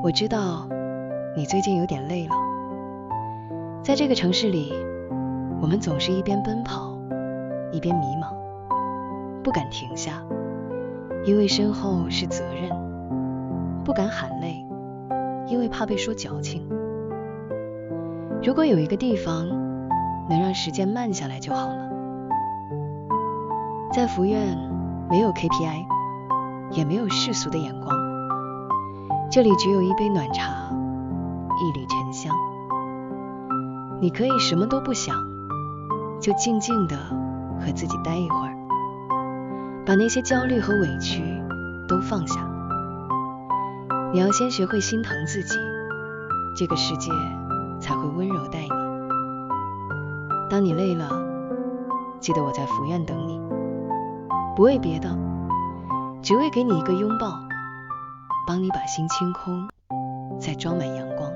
我知道你最近有点累了。在这个城市里，我们总是一边奔跑，一边迷茫，不敢停下，因为身后是责任；不敢喊累，因为怕被说矫情。如果有一个地方能让时间慢下来就好了。在福苑没有 KPI， 也没有世俗的眼光，这里只有一杯暖茶，一缕沉香。你可以什么都不想，就静静地和自己待一会儿，把那些焦虑和委屈都放下。你要先学会心疼自己，这个世界才会温柔待你。当你累了，记得我在福苑等你，不为别的，只为给你一个拥抱，帮你把心清空，再装满阳光。